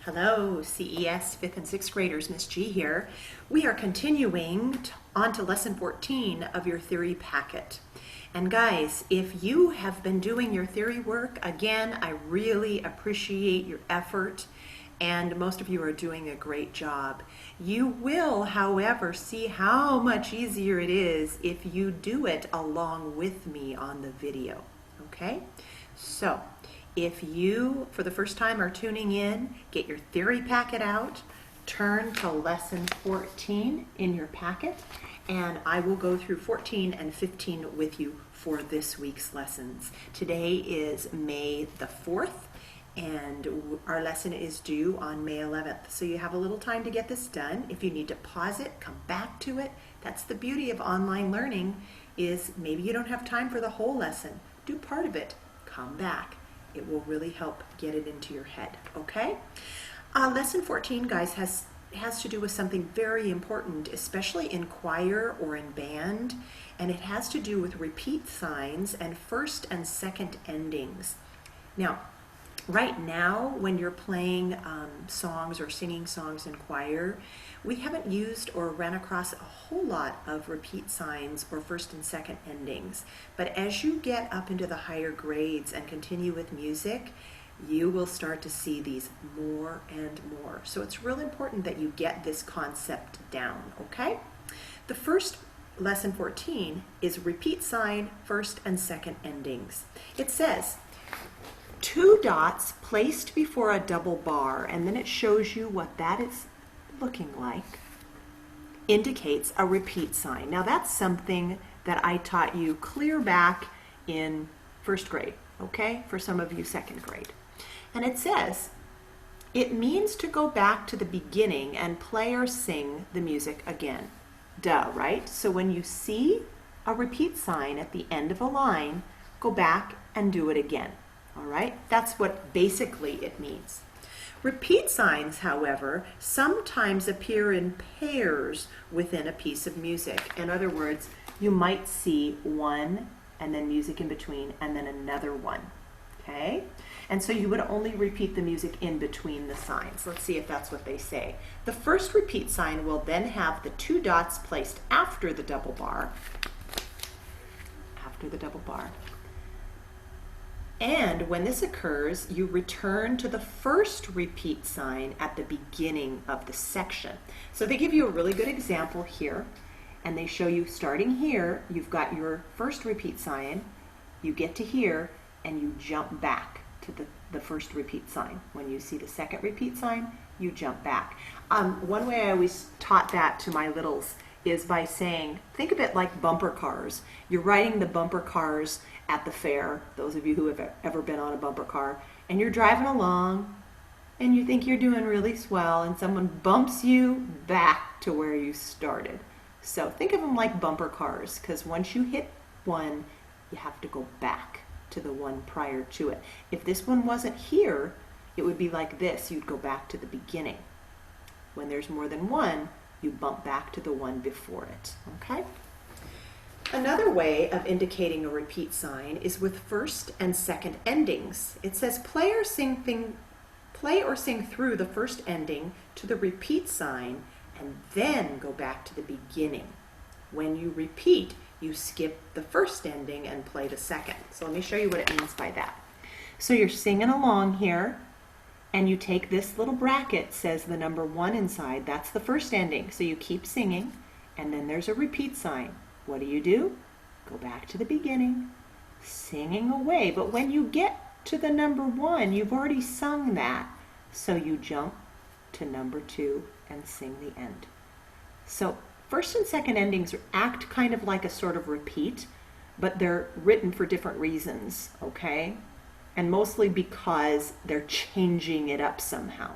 Hello, CES 5th and 6th graders, Miss G here. We are continuing on to lesson 14 of your theory packet. And guys, if you have been doing your theory work, again, I really appreciate your effort and most of you are doing a great job. You will, however, see how much easier it is if you do it along with me on the video, okay? So, if you, for the first time, are tuning in, get your theory packet out, turn to lesson 14 in your packet, and I will go through 14 and 15 with you for this week's lessons. Today is May the 4th, and our lesson is due on May 11th. So you have a little time to get this done. If you need to pause it, come back to it. That's the beauty of online learning, is maybe you don't have time for the whole lesson. Do part of it, come back. It will really help get it into your head, okay? Lesson 14, guys, has to do with something very important, especially in choir or in band, and it has to do with repeat signs and first and second endings. Now, right now, when you're playing songs or singing songs in choir, we haven't used or ran across a whole lot of repeat signs or first and second endings. But as you get up into the higher grades and continue with music, you will start to see these more and more. So it's really important that you get this concept down, okay? The first lesson 14 is repeat sign, first and second endings. It says, 2 dots placed before a double bar, and then it shows you what that is looking like, indicates a repeat sign. Now that's something that I taught you clear back in 1st grade, okay? For some of you 2nd grade. And it says, it means to go back to the beginning and play or sing the music again. Duh, right? So when you see a repeat sign at the end of a line, go back and do it again. All right, that's what basically it means. Repeat signs, however, sometimes appear in pairs within a piece of music. In other words, you might see one and then music in between and then another one, okay? And so you would only repeat the music in between the signs. Let's see if that's what they say. The first repeat sign will then have the 2 dots placed after the double bar. After the double bar. And when this occurs, you return to the first repeat sign at the beginning of the section. So they give you a really good example here, and they show you starting here, you've got your first repeat sign, you get to here, and you jump back to the first repeat sign. When you see the second repeat sign, you jump back. One way I always taught that to my littles is by saying, think of it like bumper cars. You're riding the bumper cars at the fair, those of you who have ever been on a bumper car, and you're driving along and you think you're doing really swell and someone bumps you back to where you started. So think of them like bumper cars, because once you hit one, you have to go back to the one prior to it. If this one wasn't here, it would be like this. You'd go back to the beginning. When there's more than one, you bump back to the one before it, okay? Another way of indicating a repeat sign is with first and second endings. It says play or sing through the first ending to the repeat sign and then go back to the beginning. When you repeat, you skip the first ending and play the second. So let me show you what it means by that. So you're singing along here, and you take this little bracket, says the number 1 inside, that's the first ending. So you keep singing, and then there's a repeat sign. What do? Go back to the beginning, singing away. But when you get to the number 1, you've already sung that. So you jump to number 2 and sing the end. So first and second endings act kind of like a sort of repeat, but they're written for different reasons, okay? And mostly because they're changing it up somehow.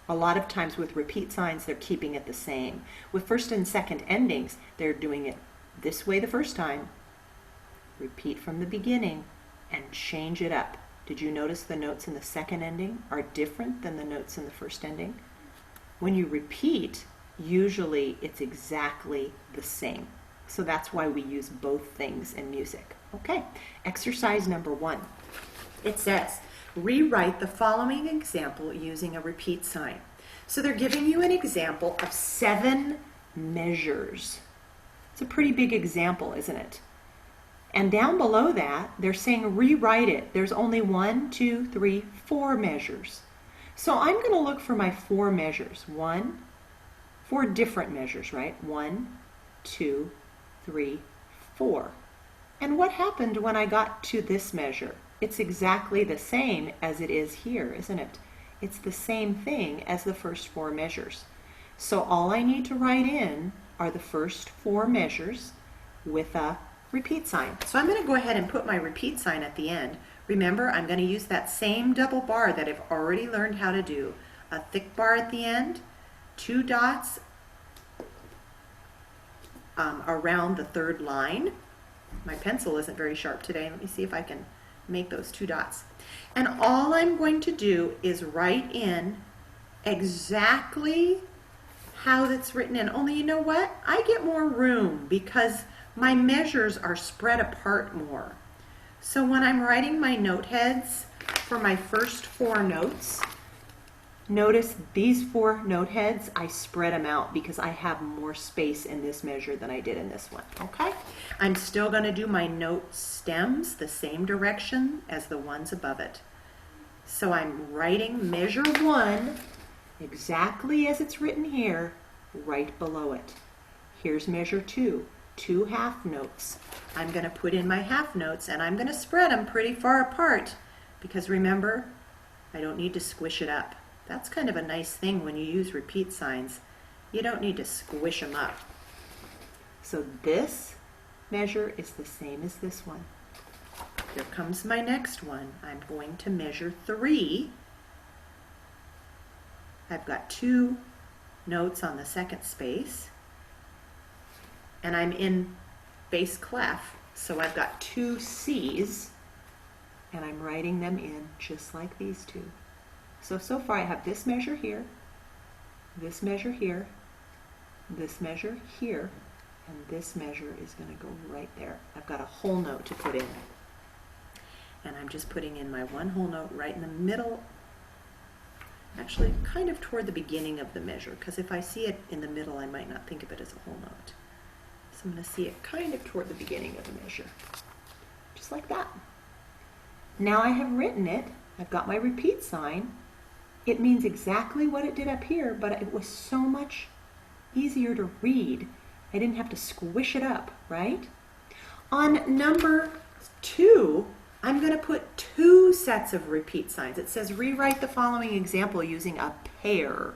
A lot of times with repeat signs, they're keeping it the same. With first and second endings, they're doing it this way the first time, repeat from the beginning, and change it up. Did you notice the notes in the second ending are different than the notes in the first ending? When you repeat, usually it's exactly the same. So that's why we use both things in music. Okay, exercise number 1. It says, rewrite the following example using a repeat sign. So they're giving you an example of 7 measures. It's a pretty big example, isn't it? And down below that, they're saying rewrite it. There's only 1, 2, 3, 4 measures. So I'm going to look for my 4 measures. 4 different measures, right? 1, 2, 3, 4. And what happened when I got to this measure? It's exactly the same as it is here, isn't it? It's the same thing as the first 4 measures. So all I need to write in are the first 4 measures with a repeat sign. So I'm going to go ahead and put my repeat sign at the end. Remember, I'm going to use that same double bar that I've already learned how to do. A thick bar at the end, 2 dots around the 3rd line. My pencil isn't very sharp today. Let me see if I can make those 2 dots. And all I'm going to do is write in exactly how that's written in. Only you know what? I get more room because my measures are spread apart more. So when I'm writing my note heads for my first 4 notes, notice these 4 note heads, I spread them out because I have more space in this measure than I did in this one, okay? I'm still going to do my note stems the same direction as the ones above it. So I'm writing measure 1 exactly as it's written here, right below it. Here's measure 2, 2 half notes. I'm going to put in my half notes and I'm going to spread them pretty far apart because remember, I don't need to squish it up. That's kind of a nice thing when you use repeat signs. You don't need to squish them up. So this measure is the same as this one. Here comes my next one. I'm going to measure 3. I've got 2 notes on the 2nd space. And I'm in bass clef, so I've got 2 C's, and I'm writing them in just like these 2. So far I have this measure here, this measure here, this measure here, and this measure is going to go right there. I've got a whole note to put in. And I'm just putting in my 1 whole note right in the middle, actually kind of toward the beginning of the measure, because if I see it in the middle, I might not think of it as a whole note. So I'm going to see it kind of toward the beginning of the measure, just like that. Now I have written it. I've got my repeat sign. It means exactly what it did up here, but it was so much easier to read. I didn't have to squish it up, right? On number 2, I'm going to put 2 sets of repeat signs. It says rewrite the following example using a pair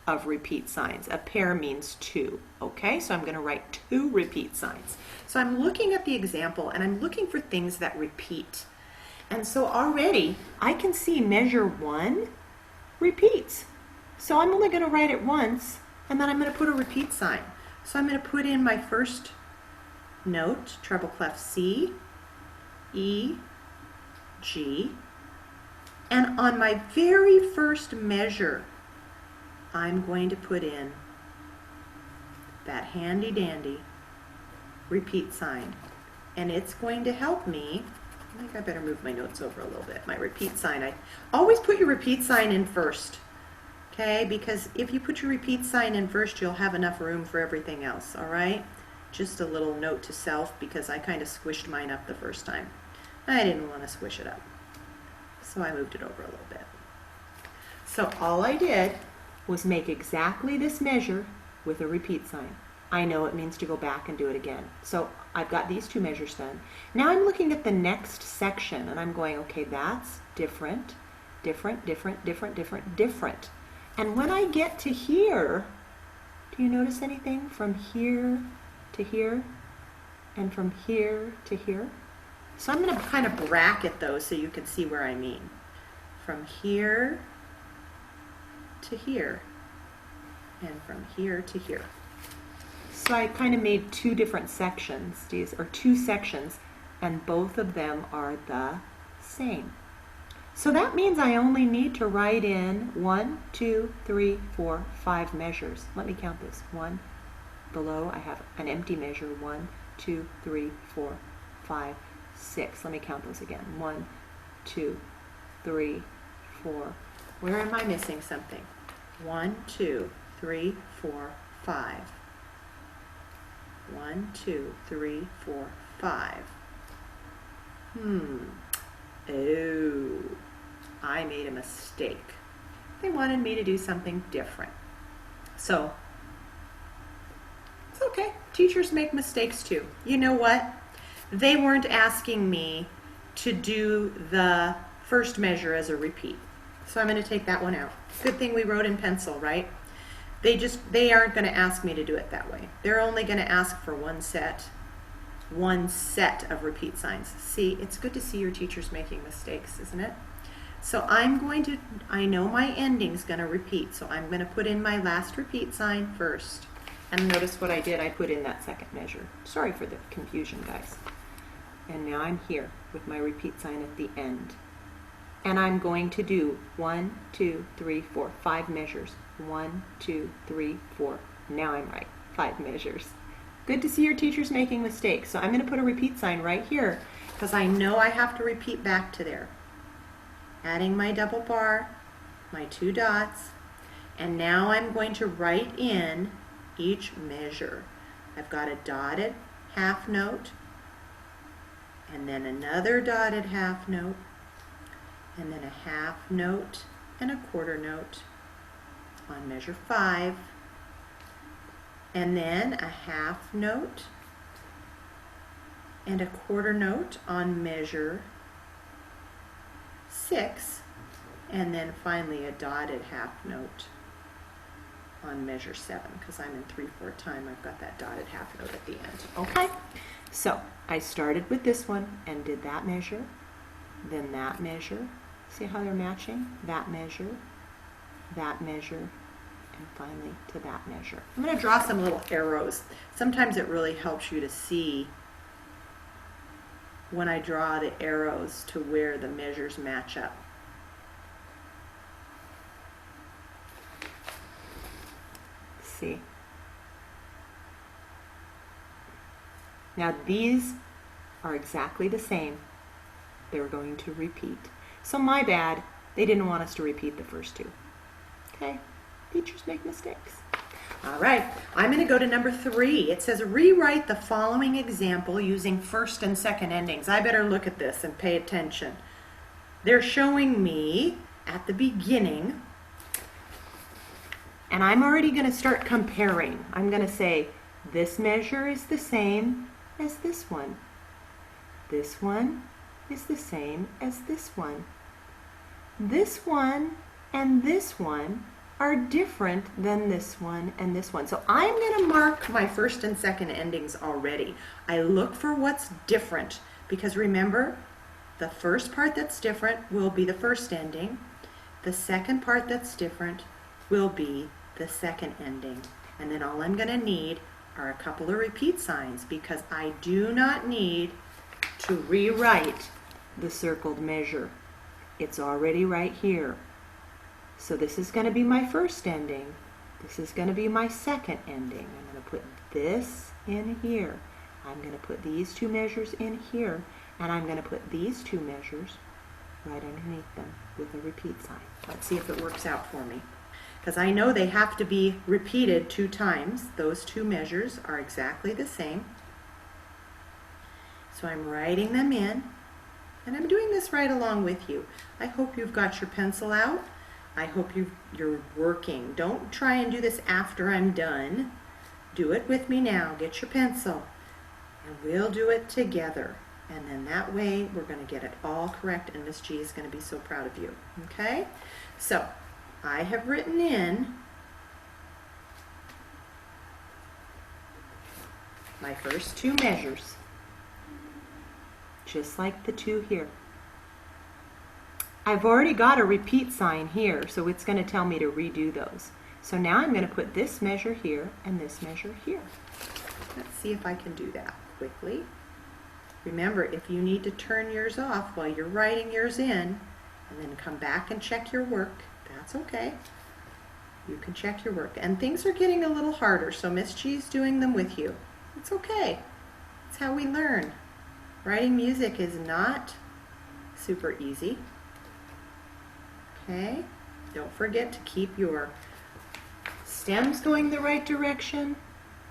of repeat signs. A pair means 2, okay? So I'm going to write 2 repeat signs. So I'm looking at the example and I'm looking for things that repeat. And so already I can see measure 1 repeats. So I'm only going to write it once and then I'm going to put a repeat sign. So I'm going to put in my first note, treble clef C, E, G, and on my very first measure I'm going to put in that handy dandy repeat sign, and it's going to help me. I think I better move my notes over a little bit. My repeat sign, I always put your repeat sign in first, okay? Because if you put your repeat sign in first, you'll have enough room for everything else, all right? Just a little note to self because I kind of squished mine up the first time. I didn't want to squish it up, so I moved it over a little bit. So all I did was make exactly this measure with a repeat sign. I know it means to go back and do it again. So I've got these 2 measures done. Now I'm looking at the next section and I'm going, okay, that's different, different, different, different, different, different. And when I get to here, do you notice anything from here to here and from here to here? So I'm going to kind of bracket those so you can see where I mean. From here to here and from here to here. So I kind of made 2 different sections, or 2 sections, and both of them are the same. So that means I only need to write in 1, 2, 3, 4, 5 measures. Let me count this. 1, below I have an empty measure. 1, 2, 3, 4, 5, 6. Let me count those again. 1, 2, 3, 4. Where am I missing something? 1, 2, 3, 4, 5. 1, 2, 3, 4, 5. Oh, I made a mistake. They wanted me to do something different. So, it's okay. Teachers make mistakes too. You know what? They weren't asking me to do the first measure as a repeat. So I'm going to take that one out. Good thing we wrote in pencil, right? They aren't going to ask me to do it that way. They're only going to ask for one set of repeat signs. See, it's good to see your teachers making mistakes, isn't it? So I know my ending's going to repeat, so I'm going to put in my last repeat sign first. And notice what I did, I put in that second measure. Sorry for the confusion, guys. And now I'm here with my repeat sign at the end. And I'm going to do 1, 2, 3, 4, 5 measures. 1, 2, 3, 4. Now I'm right, 5 measures. Good to see your teachers making mistakes. So I'm going to put a repeat sign right here because I know I have to repeat back to there. Adding my double bar, my 2 dots, and now I'm going to write in each measure. I've got a dotted half note, and then another dotted half note, and then a half note and a quarter note on measure 5, and then a half note and a quarter note on measure 6, and then finally a dotted half note on measure 7, because I'm in 3/4 time. I've got that dotted half note at the end. Okay, so I started with this one and did that measure, then that measure. See how they're matching? That measure, and finally to that measure. I'm going to draw some little arrows. Sometimes it really helps you to see when I draw the arrows to where the measures match up. See? Now these are exactly the same. They're going to repeat. So my bad, they didn't want us to repeat the first 2. Okay, teachers make mistakes. All right, I'm going to go to number 3. It says rewrite the following example using first and second endings. I better look at this and pay attention. They're showing me at the beginning, and I'm already going to start comparing. I'm going to say this measure is the same as this one. This one is the same as this one. This one and this one are different than this one and this one. So I'm going to mark my first and second endings already. I look for what's different because remember, the first part that's different will be the first ending. The second part that's different will be the second ending. And then all I'm going to need are a couple of repeat signs because I do not need to rewrite the circled measure. It's already right here. So this is going to be my first ending. This is going to be my second ending. I'm going to put this in here. I'm going to put these 2 measures in here. And I'm going to put these 2 measures right underneath them with a repeat sign. Let's see if it works out for me. Because I know they have to be repeated 2 times. Those 2 measures are exactly the same. So I'm writing them in. And I'm doing this right along with you. I hope you've got your pencil out. I hope you're working. Don't try and do this after I'm done. Do it with me now. Get your pencil. And we'll do it together. And then that way we're going to get it all correct and Miss G is going to be so proud of you. Okay? So I have written in my first 2 measures. Just like the 2 here. I've already got a repeat sign here, so it's going to tell me to redo those. So now I'm going to put this measure here and this measure here. Let's see if I can do that quickly. Remember, if you need to turn yours off while you're writing yours in, and then come back and check your work, that's okay. You can check your work. And things are getting a little harder, so Miss G's doing them with you. It's okay. It's how we learn. Writing music is not super easy. Okay? Don't forget to keep your stems going the right direction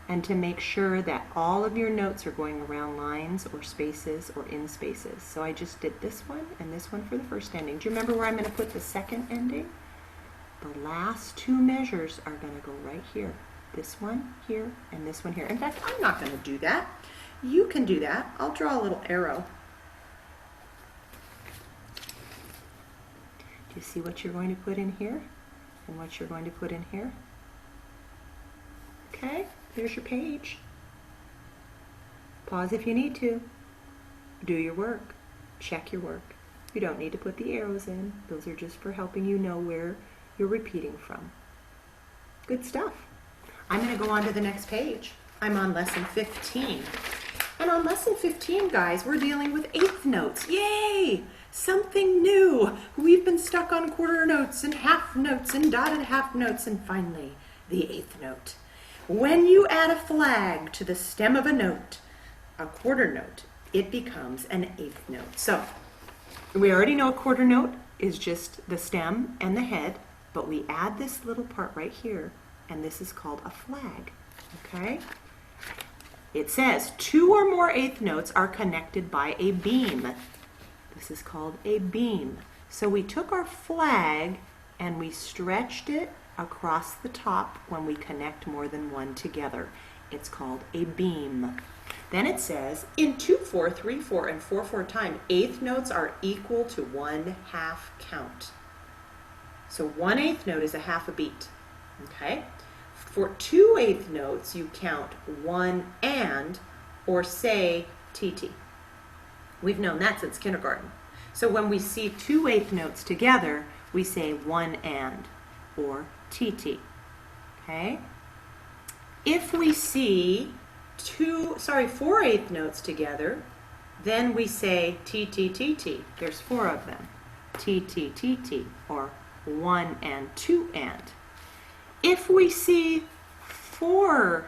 and to make sure that all of your notes are going around lines or spaces or in spaces. So I just did this one and this one for the first ending. Do you remember where I'm going to put the second ending? The last two measures are going to go right here. This one here and this one here. In fact, I'm not going to do that. You can do that. I'll draw a little arrow. Do you see what you're going to put in here and what you're going to put in here? Okay, there's your page. Pause if you need to. Do your work. Check your work. You don't need to put the arrows in. Those are just for helping you know where you're repeating from. Good stuff. I'm going to go on to the next page. I'm on lesson 15. And on lesson 15, guys, we're dealing with eighth notes. Yay! Something new. We've been stuck on quarter notes and half notes and dotted half notes and finally the eighth note. When you add a flag to the stem of a note, a quarter note, it becomes an eighth note. So we already know a quarter note is just the stem and the head, but we add this little part right here, and this is called a flag. Okay? It says 2 or more eighth notes are connected by a beam. This is called a beam. So we took our flag and we stretched it across the top when we connect more than one together. It's called a beam. Then it says in 2/4, 3/4, and 4/4 time, eighth notes are equal to 1/2 count. So 1/8 note is a half a beat. Okay? For 2 eighth notes, you count 1 and, or say TT. We've known that since kindergarten. So when we see 2 eighth notes together, we say 1 and, or TT. Okay? If we see 4 eighth notes together, then we say TT. There's 4 of them. TT, or 1 and 2 and. If we see 4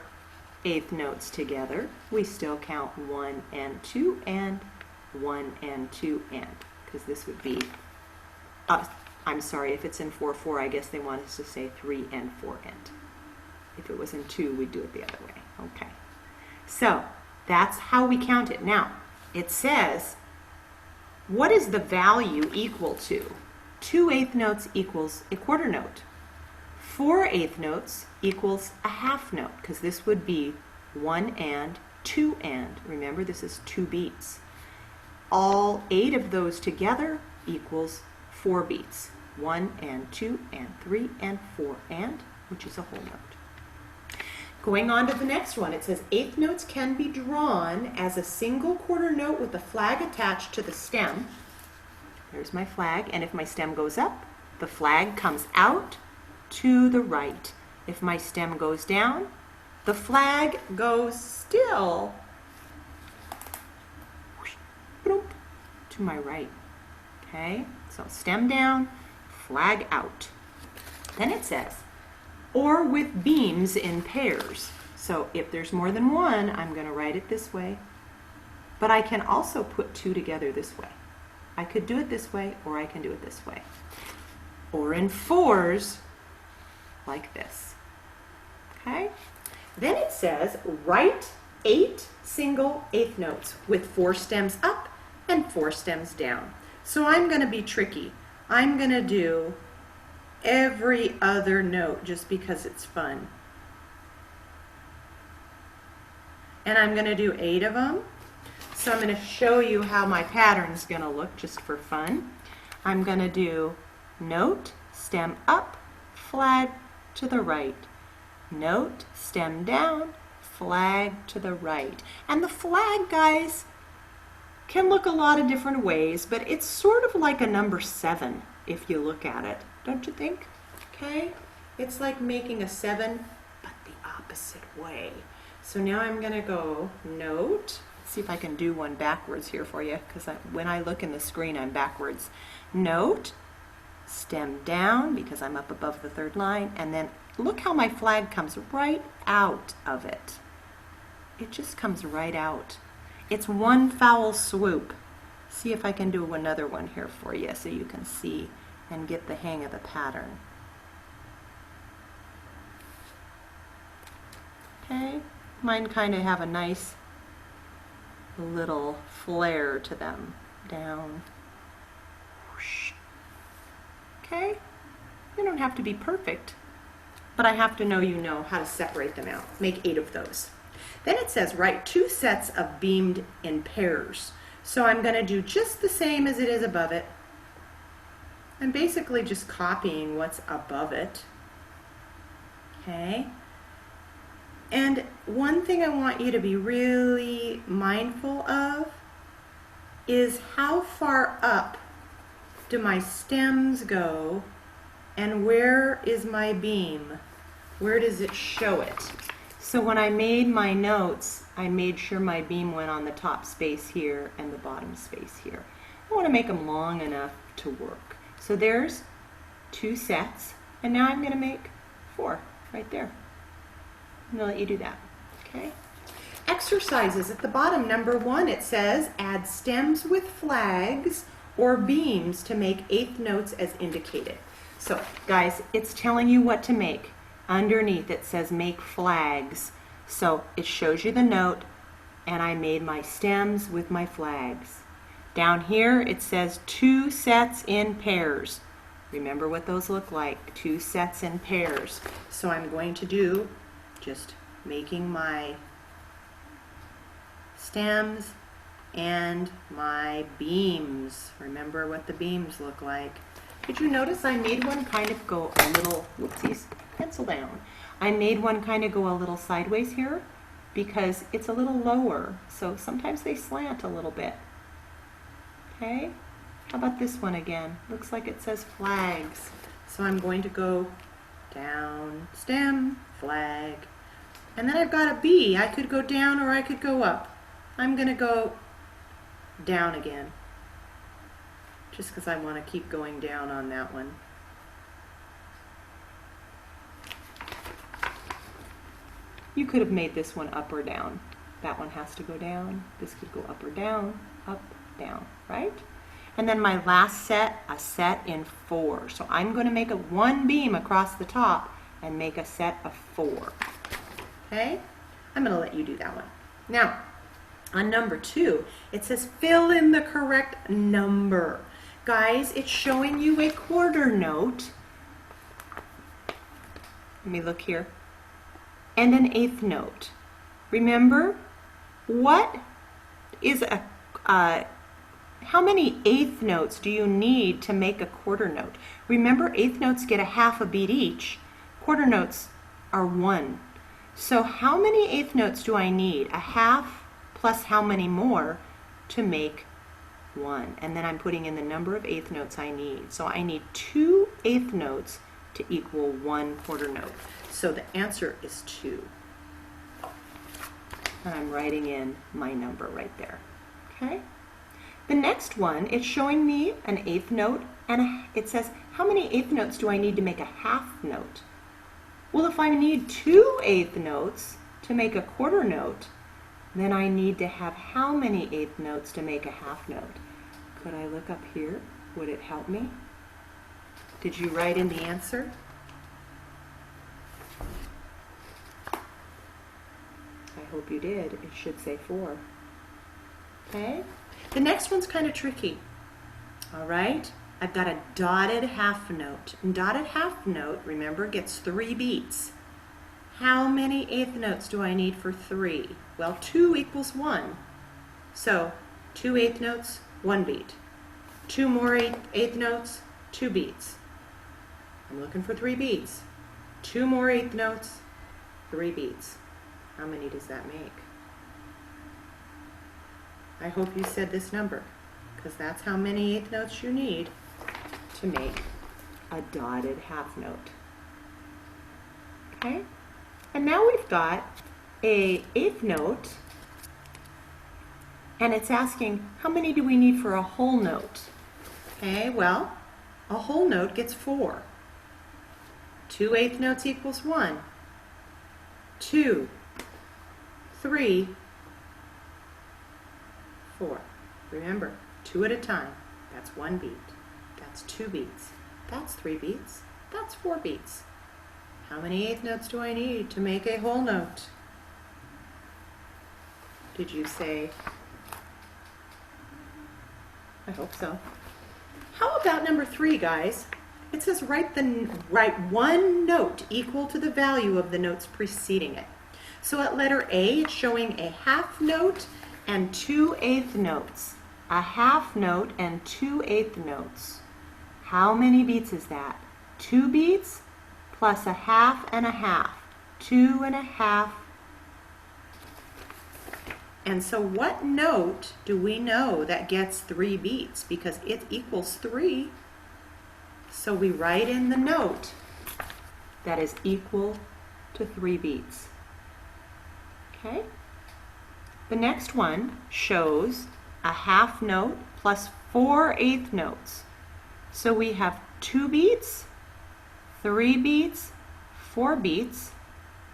eighth notes together, we still count 1 and 2 and 1 and 2 and, because this would be, I'm sorry, if it's in 4/4, I guess they want us to say 3 and 4 and. If it was in 2, we'd do it the other way. Okay. So that's how we count it. Now, it says, what is the value equal to? 2 eighth notes equals a quarter note. 4 eighth notes equals a half note, because this would be 1 and 2 and. Remember, this is 2 beats. All 8 of those together equals 4 beats. 1 and 2 and 3 and 4 and, which is a whole note. Going on to the next one, it says eighth notes can be drawn as a single quarter note with the flag attached to the stem. There's my flag, and if my stem goes up, the flag comes out to the right. If my stem goes down, the flag goes still to my right. Okay, so stem down, flag out. Then it says, or with beams in pairs. So if there's more than one, I'm going to write it this way. But I can also put 2 together this way. I could do it this way, or I can do it this way. Or in 4s, like this. Okay? Then it says, write 8 single eighth notes with 4 stems up and 4 stems down. So I'm going to be tricky. I'm going to do every other note just because it's fun. And I'm going to do 8 of them. So I'm going to show you how my pattern's going to look just for fun. I'm going to do note, stem up, flag to the right. Note, stem down, flag to the right. And the flag, guys, can look a lot of different ways, but it's sort of like a number 7 if you look at it, don't you think? Okay? It's like making a 7, but the opposite way. So now I'm going to go note. Let's see if I can do one backwards here for you, because when I look in the screen, I'm backwards. Note, stem down, because I'm up above the 3rd line, and then look how my flag comes right out of it. It just comes right out. It's one foul swoop. See if I can do another one here for you so you can see and get the hang of the pattern. Okay, mine kind of have a nice little flare to them. Down. Whoosh. Okay, you don't have to be perfect, but I have to know you know how to separate them out. Make 8 of those. Then it says write 2 sets of beamed in pairs. So I'm going to do just the same as it is above it. I'm basically just copying what's above it. Okay. And one thing I want you to be really mindful of is how far up do my stems go and where is my beam? Where does it show it? So when I made my notes, I made sure my beam went on the top space here and the bottom space here. I want to make them long enough to work. So there's 2 sets, and now I'm going to make 4 right there. I'm going to let you do that. Okay. Exercises at the bottom. Number 1, it says add stems with flags or beams to make 8th notes as indicated. So guys, it's telling you what to make. Underneath it says make flags. So it shows you the note, and I made my stems with my flags. Down here it says 2 sets in pairs. Remember what those look like, 2 sets in pairs. So I'm going to do just making my stems and my beams. Remember what the beams look like. Did you notice I made one kind of go a little, whoopsies, pencil down. I made one kind of go a little sideways here because it's a little lower, so sometimes they slant a little bit. Okay, how about this one again? Looks like it says flags. So I'm going to go down, stem, flag, and then I've got a B. I could go down or I could go up. I'm going to go down again, just because I want to keep going down on that one. You could have made this one up or down. That one has to go down. This could go up or down, up, down, right? And then my last set, a set in 4. So I'm going to make a 1 beam across the top and make a set of 4. Okay? I'm going to let you do that one. Now, on number 2, it says fill in the correct number. Guys, it's showing you a quarter note. Let me look here. And an 8th note. Remember, what is how many 8th notes do you need to make a quarter note? Remember, 8th notes get a half a beat each. Quarter notes are 1. So how many 8th notes do I need? A half plus how many more to make 1? And then I'm putting in the number of 8th notes I need. So I need 2 8th notes to equal 1 quarter note. So the answer is 2. And I'm writing in my number right there. Okay? The next one, it's showing me an 8th note, and it says, how many 8th notes do I need to make a half note? Well, if I need 2 8th notes to make a quarter note, then I need to have how many 8th notes to make a half note? Could I look up here? Would it help me? Did you write in the answer? I hope you did. It should say 4. Okay? The next one's kind of tricky. All right? I've got a dotted half note. And dotted half note, remember, gets 3 beats. How many 8th notes do I need for 3? Well, 2 equals 1. So 2 8th notes, 1 beat. 2 more 8th notes, 2 beats. I'm looking for 3 beats. 2 more 8th notes, 3 beats. How many does that make? I hope you said this number, because that's how many 8th notes you need to make a dotted half note. Okay? And now we've got a 8th note, and it's asking, how many do we need for a whole note? Okay, well, a whole note gets 4. 2 8th notes equals 1. 2, 3, 4. Remember, 2 at a time. That's 1 beat. That's 2 beats. That's 3 beats. That's 4 beats. How many eighth notes do I need to make a whole note? Did you say? I hope so. How about number 3, guys? It says write one note equal to the value of the notes preceding it. So at letter A, it's showing a half note and 2 eighth notes. A half note and 2 eighth notes. How many beats is that? 2 beats plus a half and a half. 2 and a half. And so what note do we know that gets 3 beats? Because it equals 3. So we write in the note that is equal to 3 beats. Okay? The next one shows a half note plus 4 eighth notes. So we have 2 beats, 3 beats, 4 beats.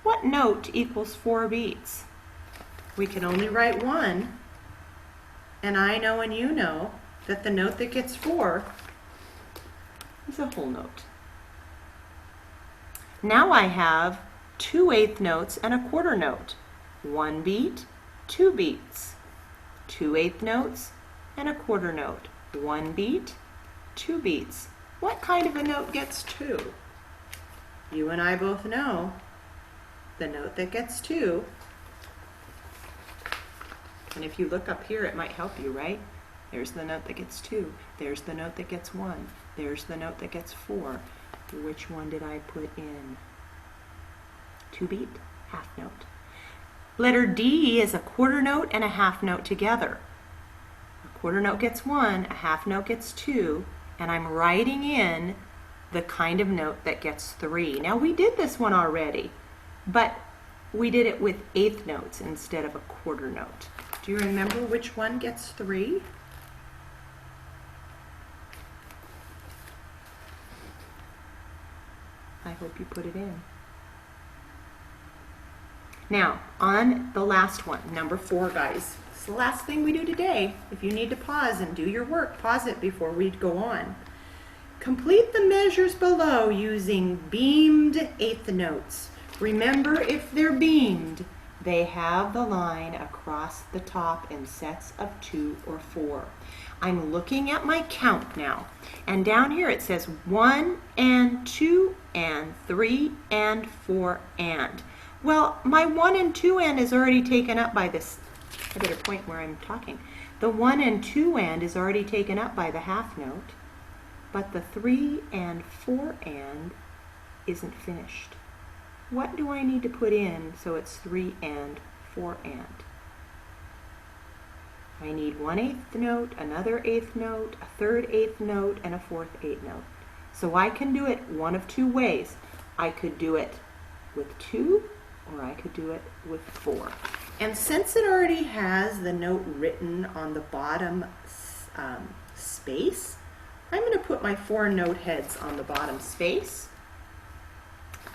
What note equals 4 beats? We can only write one, and I know and you know that the note that gets 4 is a whole note. Now I have 2 eighth notes and a quarter note. 1 beat, 2 beats. 2 eighth notes and a quarter note. 1 beat, 2 beats. What kind of a note gets 2? You and I both know the note that gets 2. And if you look up here, it might help you, right? There's the note that gets 2. There's the note that gets 1. There's the note that gets 4. Which one did I put in? 2 beat, half note. Letter D is a quarter note and a half note together. A quarter note gets 1, a half note gets 2, and I'm writing in the kind of note that gets 3. Now we did this one already, but we did it with eighth notes instead of a quarter note. Do you remember which one gets 3? I hope you put it in. Now, on the last one, number 4, guys. It's the last thing we do today. If you need to pause and do your work, pause it before we go on. Complete the measures below using beamed eighth notes. Remember, if they're beamed, they have the line across the top in sets of 2 or 4. I'm looking at my count now, and down here it says 1 and 2 and 3 and 4 and. Well, my 1 and 2 and is already taken up by this. I better point where I'm talking. The 1 and 2 and is already taken up by the half note, but the 3 and 4 and isn't finished. What do I need to put in so it's 3 and 4 and? I need 1 eighth note, another eighth note, a third eighth note, and a fourth eighth note. So I can do it one of 2 ways. I could do it with 2, or I could do it with 4. And since it already has the note written on the bottom space, I'm going to put my 4 note heads on the bottom space.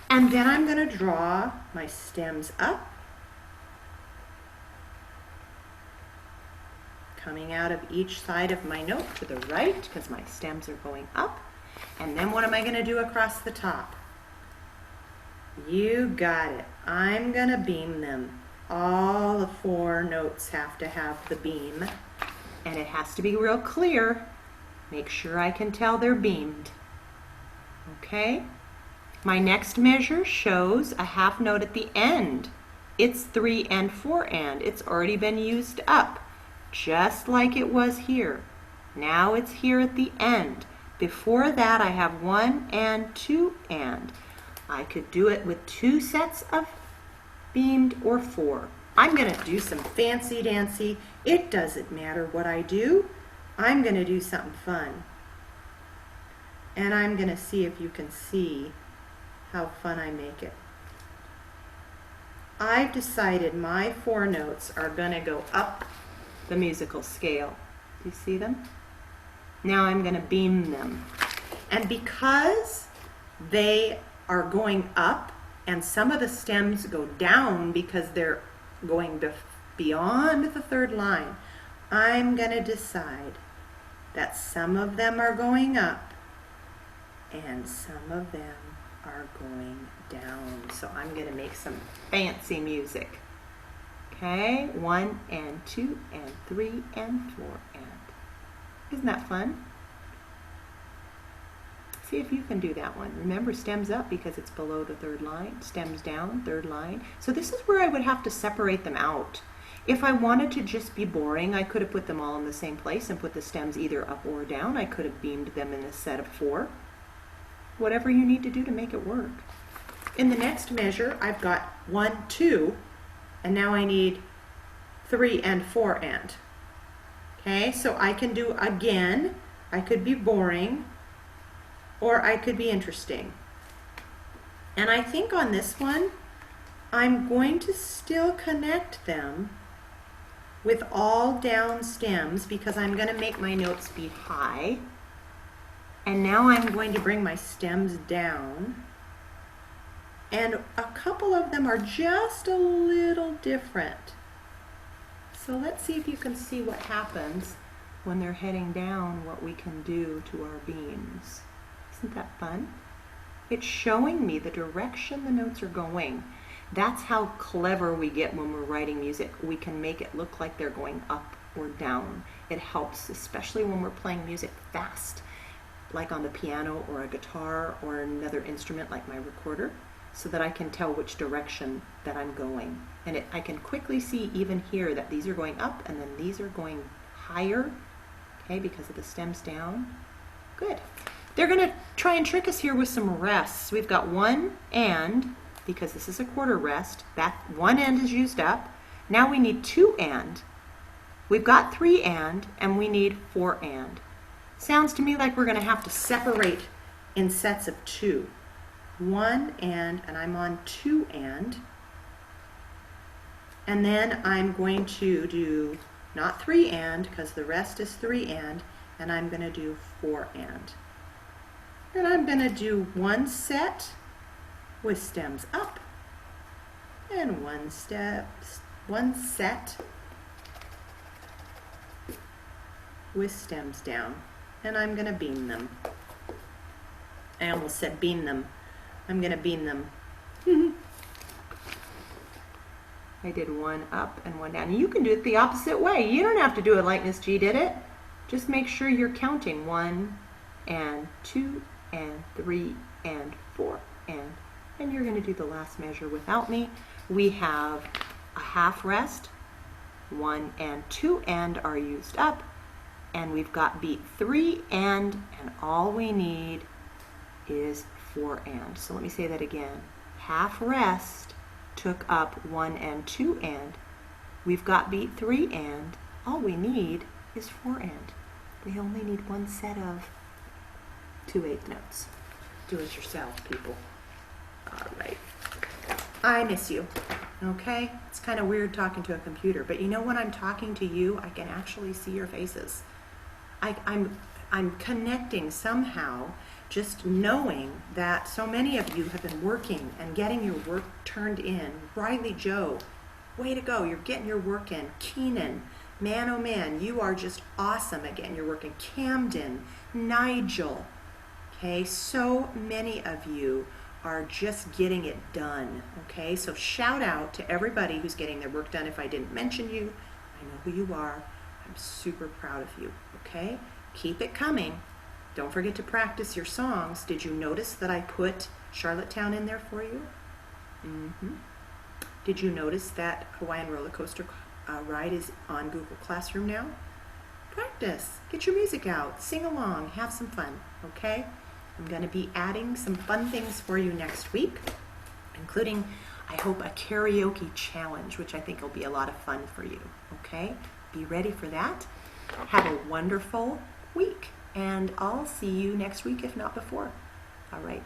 And then I'm going to draw my stems up, coming out of each side of my note to the right, because my stems are going up. And then what am I going to do across the top? You got it. I'm going to beam them. All the 4 notes have to have the beam, and it has to be real clear. Make sure I can tell they're beamed. Okay? My next measure shows a half note at the end. It's 3 and 4 and. It's already been used up, just like it was here. Now it's here at the end. Before that, I have 1 and 2 and. I could do it with 2 sets of beamed or 4. I'm going to do some fancy dancy. It doesn't matter what I do. I'm going to do something fun. And I'm going to see if you can see how fun I make it. I've decided my 4 notes are going to go up the musical scale. Do you see them? Now I'm going to beam them. And because they are going up and some of the stems go down because they're going beyond the 3rd line, I'm going to decide that some of them are going up and some of them are going down. So I'm going to make some fancy music. Okay, 1 and 2 and 3 and 4 and. Isn't that fun? See if you can do that one. Remember, stems up because it's below the third line, stems down, third line. So this is where I would have to separate them out. If I wanted to just be boring, I could have put them all in the same place and put the stems either up or down. I could have beamed them in a set of 4. Whatever you need to do to make it work. In the next measure, I've got 1, 2, and now I need 3 and 4 and. Okay, so I can do again. I could be boring, or I could be interesting. And I think on this one, I'm going to still connect them with all down stems because I'm going to make my notes be high. And now I'm going to bring my stems down. And a couple of them are just a little different. So let's see if you can see what happens when they're heading down, what we can do to our beams. Isn't that fun? It's showing me the direction the notes are going. That's how clever we get when we're writing music. We can make it look like they're going up or down. It helps, especially when we're playing music fast, like on the piano or a guitar or another instrument like my recorder, so that I can tell which direction that I'm going. And I can quickly see even here that these are going up and then these are going higher, okay, because of the stems down. Good. They're going to try and trick us here with some rests. We've got 1 and, because this is a quarter rest, that 1 and is used up. Now we need 2 and. We've got 3 and we need 4 and. Sounds to me like we're going to have to separate in sets of 2. 1 and I'm on 2 and then I'm going to do not 3 and because the rest is 3 and I'm going to do 4 and I'm going to do 1 set with stems up and 1 set with stems down, and I'm going to beam them. I almost said beam them. I'm going to beam them. I did 1 up and 1 down. You can do it the opposite way. You don't have to do it like Miss G did it. Just make sure you're counting 1 and 2 and 3 and 4 and you're going to do the last measure without me. We have a half rest. 1 and 2 and are used up, and we've got beat 3 and all we need is 4 and. So let me say that again. Half rest took up 1 and 2 and. We've got beat 3 and all we need is 4 and. We only need 1 set of 2/8 notes. Do it yourself, people. All right. I miss you. Okay? It's kind of weird talking to a computer, but you know when I'm talking to you, I can actually see your faces. I'm connecting somehow, just knowing that so many of you have been working and getting your work turned in. Riley Joe, way to go. You're getting your work in. Keenan, man oh man, you are just awesome at getting your work in. Camden, Nigel, okay? So many of you are just getting it done, okay? So shout out to everybody who's getting their work done. If I didn't mention you, I know who you are. I'm super proud of you, okay? Keep it coming. Don't forget to practice your songs. Did you notice that I put Charlottetown in there for you? Did you notice that Hawaiian roller coaster ride is on Google Classroom now? Practice. Get your music out. Sing along. Have some fun, okay? I'm going to be adding some fun things for you next week, including, I hope, a karaoke challenge, which I think will be a lot of fun for you, okay? Be ready for that. Have a wonderful week, and I'll see you next week, if not before. All right.